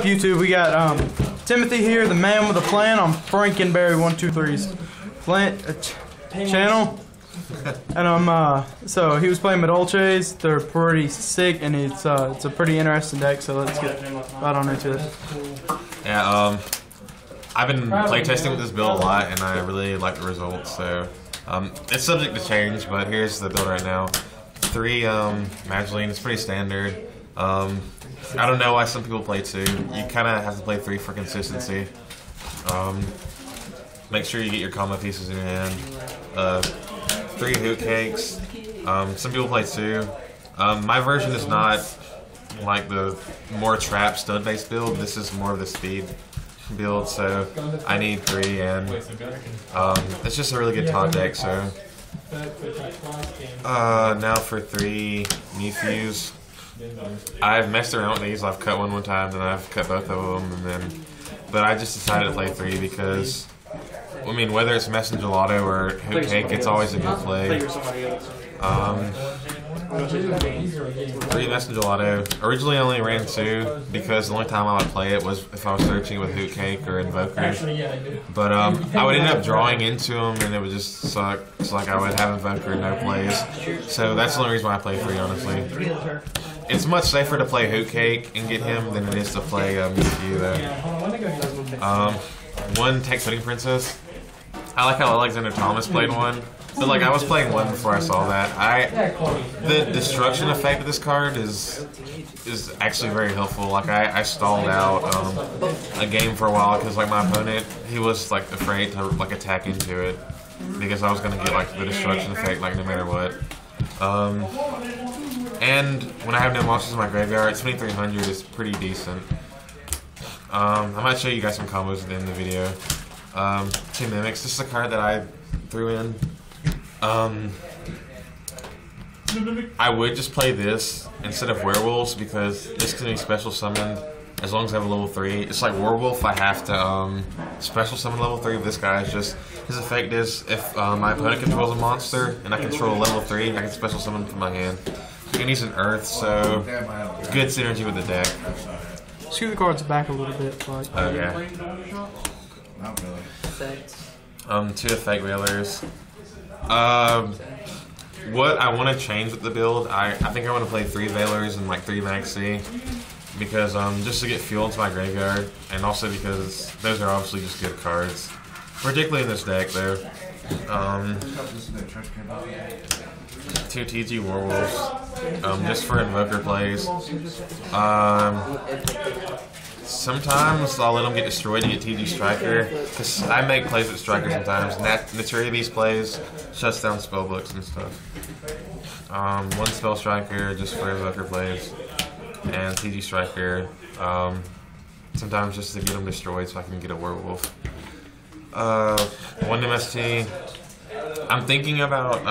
YouTube? We got Timothy here, the man with a plan on Frankenberry123's channel. And so he was playing Madolches. They're pretty sick, and it's a pretty interesting deck. So let's get right on into it. Yeah, I've been playtesting with this build a lot, and I really like the results. So it's subject to change, but here's the build right now. 3 Madolche, it's pretty standard. I don't know why some people play 2. You kind of have to play 3 for consistency. Make sure you get your combo pieces in your hand. 3 hoot cakes. Some people play 2. My version is not like the more trap stud based build. This is more of the speed build, so I need 3, and it's just a really good top deck. So now for 3 Nephews. I've messed around with these. I've cut one time, and I've cut both of them, but I just decided to play 3 because, I mean, whether it's Mess and Gelato or Hoot Cake, it's always a good play. 3 Mess and Gelato. Originally I only ran 2 because the only time I would play it was if I was searching with Hoot Cake or Invoker. But I would end up drawing into them, and it would just suck. It's like I would have Invoker and no plays. So that's the only reason why I play 3, honestly. It's much safer to play Hoot Cake and get him than it is to play Mewtwo, though. 1 Tech Pudding Princess. I like how Alexander Thomas played 1. But like I was playing 1 before I saw that. The destruction effect of this card is actually very helpful. Like I stalled out a game for a while because like my opponent, he was like afraid to like attack into it because I was gonna get like the destruction effect like no matter what. And when I have no monsters in my graveyard, 2300 is pretty decent. I might show you guys some combos at the end of the video. 2 Mimics. This is a card that I threw in. I would just play this instead of Werewolves because this can be special summoned as long as I have a level 3. It's like Werewolf, I have to special summon level 3. This guy is just, his effect is if my opponent controls a monster and I control a level 3, I can special summon from my hand. And he's an Earth, so good synergy with the deck. Scoot the cards back a little bit. Like. Okay. 2 Effect Whalers. What I want to change with the build, I think I want to play 3 Veilers and like 3 Maxi because just to get fuel into my graveyard, and also because those are obviously just good cards, particularly in this deck though. 2 TG Werewolves, just for Invoker plays. Sometimes I'll let them get destroyed to get TG Striker, because I make plays with Striker sometimes, and that Materia Beast plays shuts down spellbooks and stuff. 1 Spell Striker just for Invoker plays, and TG Striker, sometimes just to get them destroyed so I can get a Werewolf. 1 MST. I'm thinking about,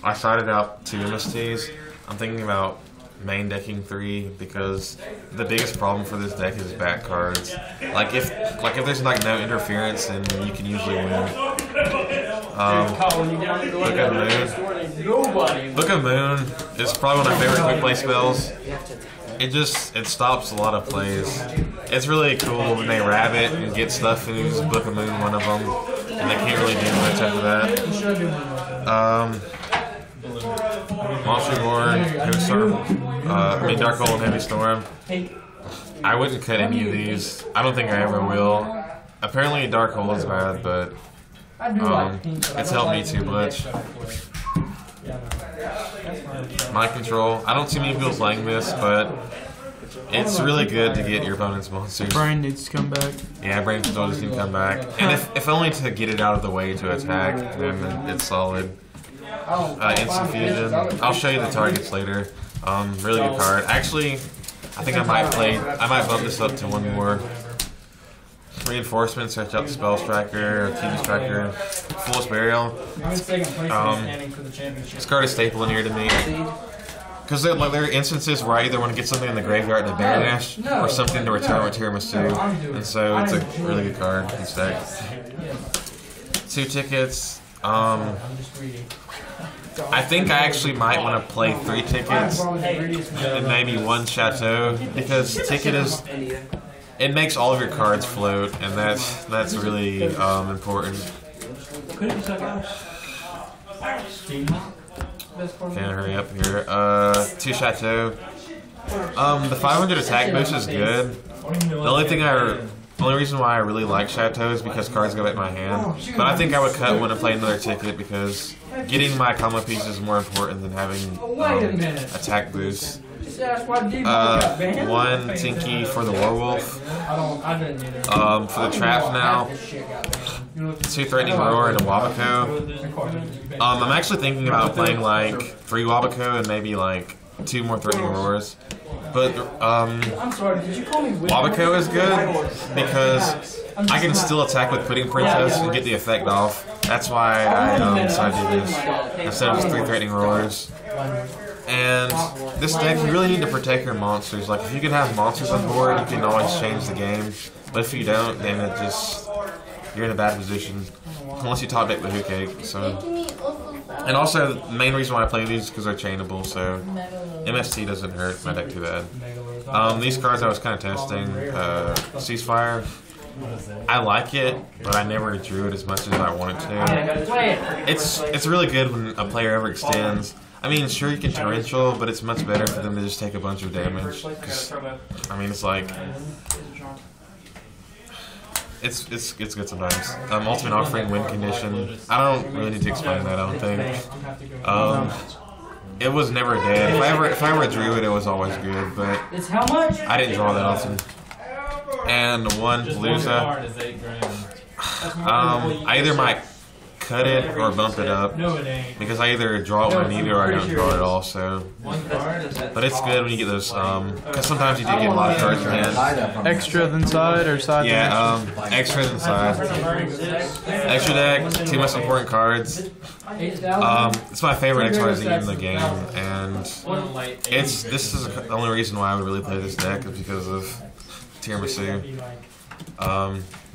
I started out 2 MSTs. I'm thinking about main decking 3 because the biggest problem for this deck is back cards. Like if there's like no interference, then you can usually win. Book of Moon is probably one of my favorite quick play spells. It stops a lot of plays. It's really cool when they rabbit and get stuff and use Book of Moon one of them, and they can't really do much after that. Monster Born, Heavy Storm, Dark Hole and Heavy Storm. I wouldn't cut any of these. I don't think I ever will. Apparently Dark Hole is bad, but it's helped me too much. Mind Control. I don't see many people playing this, but it's really good to get your opponent's monsters. Brain needs to come back. Yeah, Brain Control just needs to come back. And if only to get it out of the way to attack, then it's solid. Instant Fusion. I'll show you the targets later. Really good card. Actually, I think I might bump this up to 1 more. Reinforcement, search out the Spell Striker, TG Striker, Fool's Burial. This card is staple in here to me. Because there are instances where I either want to get something in the graveyard to banish or something to return with Tiramisu. And so it's a really good card in this deck. 2 tickets. I think I actually might want to play 3 tickets and maybe 1 Chateau because ticket is it makes all of your cards float, and that's really important. Can't hurry up here. 2 Chateau. The 500 attack boost is good. The only reason why I really like Chateau is because cards go back in my hand. But I think I would cut one and play another ticket because getting my combo piece is more important than having attack boost. 1 Tinky for the Werewolf. For the Trap now. 2 Threatening Roar and a Wabaco. I'm actually thinking about playing like 3 Wabaco and maybe like 2 more Threatening Roars. But Wabaco is good because I can still attack with Pudding Princess and get the effect off. That's why I decided to do this instead of just 3 Threatening Roars. And this deck, you really need to protect your monsters. Like, if you can have monsters on board, you can always change the game. But if you don't, then it just, you're in a bad position. Unless you top deck the Hoot Cake. So. And also, the main reason why I play these is because they're chainable, so MST doesn't hurt my deck too bad. These cards I was kind of testing. Ceasefire. I like it, but I never drew it as much as I wanted to. It's really good when a player overextends. I mean, sure you can torrential, but it's much better for them to just take a bunch of damage. 'Cause, I mean, it's like it's good sometimes. Ultimate Offering, win condition. I don't really need to explain that. I don't think. It was never dead. If I ever drew it, it was always good, but I didn't draw that often. And 1 Palooza. I either might cut it or bump it up because I either draw it when I need it or I don't draw it at all. So, but it's good when you get those because sometimes you do get a lot of cards in hand. Extra than side or side? Yeah, extra than side. Extra deck, 2 most important cards. It's my favorite XYZ in the game, and this is the only reason why I would really play this deck is because of Tiramisu.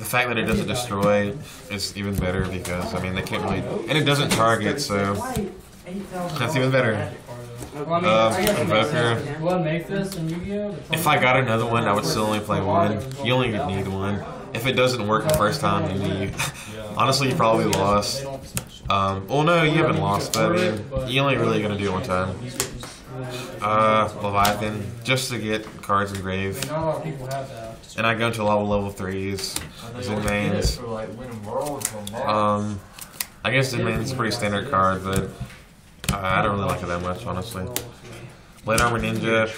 The fact that it doesn't destroy is even better because, I mean, they can't really... And it doesn't target, so... That's even better. Invoker. If I got another one, I would still only play 1. You only need 1. If it doesn't work the first time, then you... Honestly, you probably lost. Well, no, you haven't lost, but I mean, you're only really going to do it 1 time. Leviathan, just to get cards engraved. And I go into level 3s. Zinmane's. I guess Zinmane's a pretty standard card, but I don't really like it that much, honestly. Blade Armor Ninja,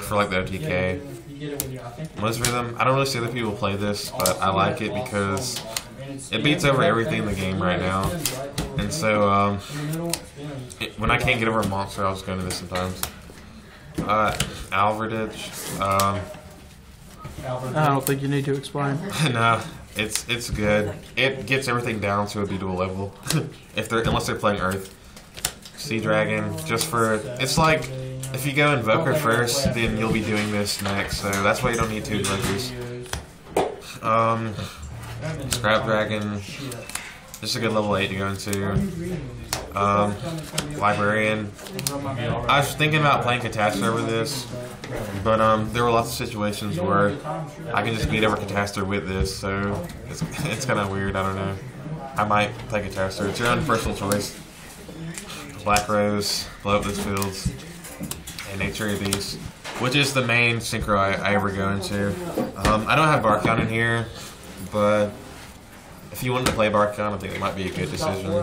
for like the OTK. Most of them, I don't really see other people play this, but I like it because it beats over everything in the game right now. And so, when I can't get over a monster, I'll just go into this sometimes. Alverditch. I don't think you need to explain. No, it's good. It gets everything down to a beatable level. Unless they're playing Earth. Sea Dragon, just for it's like if you go Invoker first, then you'll be doing this next. So that's why you don't need 2 Invokers. Scrap Dragon, just a good level 8 to go into. Librarian. I was thinking about playing Catastrophe over this, but there were lots of situations where I can just beat over Catastrophe with this, so it's kind of weird. I don't know. I might play Catastrophe. It's your own personal choice. Black Rose, blow up those fields, and Nature Beast, which is the main synchro I ever go into. I don't have Barkon in here, but if you wanted to play Barkon, I think it might be a good decision.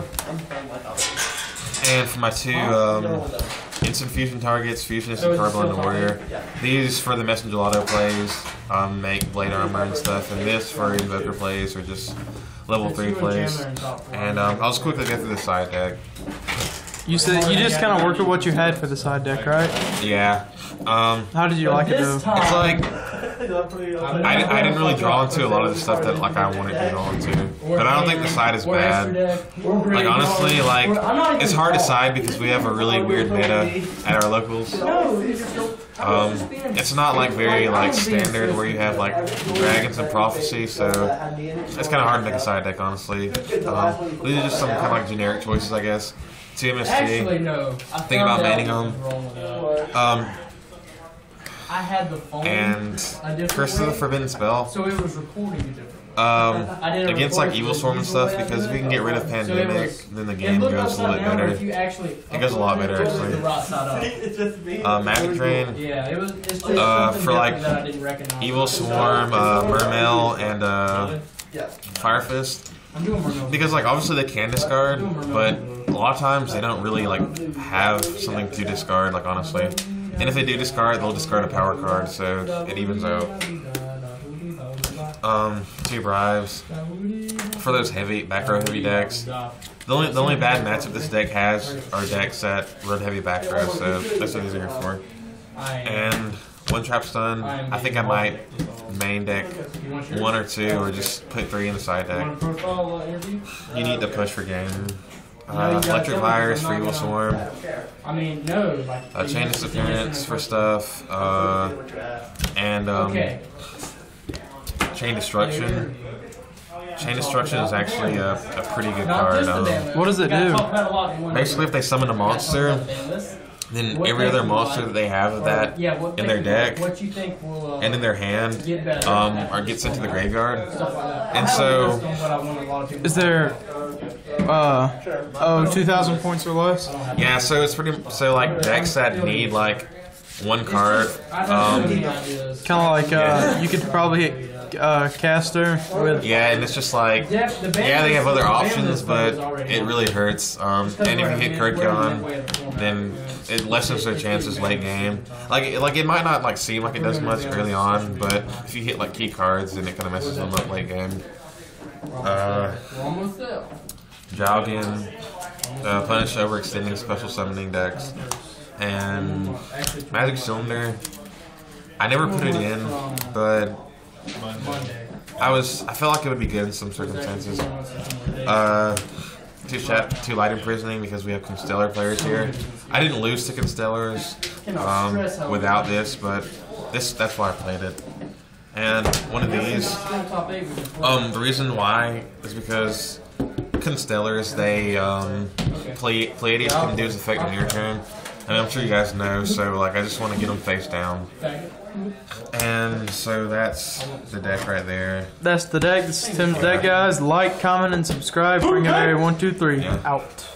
And for my 2 instant fusion targets, Fusionist and Carbon Warrior, these for the Messenger Lotto plays make Blade Armor and stuff, and this for Invoker plays or just level 3 plays. And I'll just quickly go through the side deck. You said you just kind of worked with what you had for the side deck, right? Yeah. How did you like it though? It's like I didn't really draw into a lot of the stuff that like I wanted to draw into, but I don't think the side is bad. Like honestly, like it's hard to side because we have a really weird meta at our locals. It's not like very like standard where you have like dragons and prophecy, so it's kind of hard to make a side deck honestly. These are just some kind of like generic choices, I guess. 2 MST. Think about banning them. had the phone. And Curse of the Forbidden Spell. So it was recording a different way. Against like Evil Storm and stuff, because if you can get rid of Pandemic, then the game goes a little bit better. It goes a lot better actually. Magic Drain. Yeah, it was. For like Evil Swarm, Mermail, and Fire Fist. Because like obviously they can discard, but a lot of times they don't really like have something to discard. Like honestly, and if they do discard, they'll discard a power card, so it evens out. 2 Bribes for those heavy back row heavy decks. The only bad matchup this deck has are decks that run heavy back row, so that's what these are here for. And 1 Trap Stun. I think I might main deck 1 or 2, or just put 3 in the side deck. You need to push for game. Electric Virus for Evil Swarm. Chain Disappearance for stuff. And Chain Destruction. Chain Destruction is actually a pretty good card. What does it do? Basically, if they summon a monster, then every other monster that they have of that in their deck and in their hand gets sent to the graveyard. And so, is there 2,000 points or less? Yeah, so it's pretty. So like decks that need like 1 card. Kind of like you could probably hit caster with. Yeah, and it's just like they have other options, but it really hurts. And if you hit Kirkion, then it lessens their chances late game. Like it might not like seem like it does much early on, but if you hit like key cards, then it kind of messes them up late game. Jowgen, punish overextending special summoning decks, and Magic Cylinder. I never put it in, but I felt like it would be good in some circumstances. 2 Light Imprisoning because we have Constellar players here. I didn't lose to Constellars without this, but that's why I played it. And one of these, the reason why is because Constellars, they Pleiades can do its effect on your turn, and I'm sure you guys know. So like, I just want to get them face down. And so that's the deck right there. That's the deck. This is Tim's deck, guys. Like, comment, and subscribe. Bring it 1, 2, 3. Yeah. Out.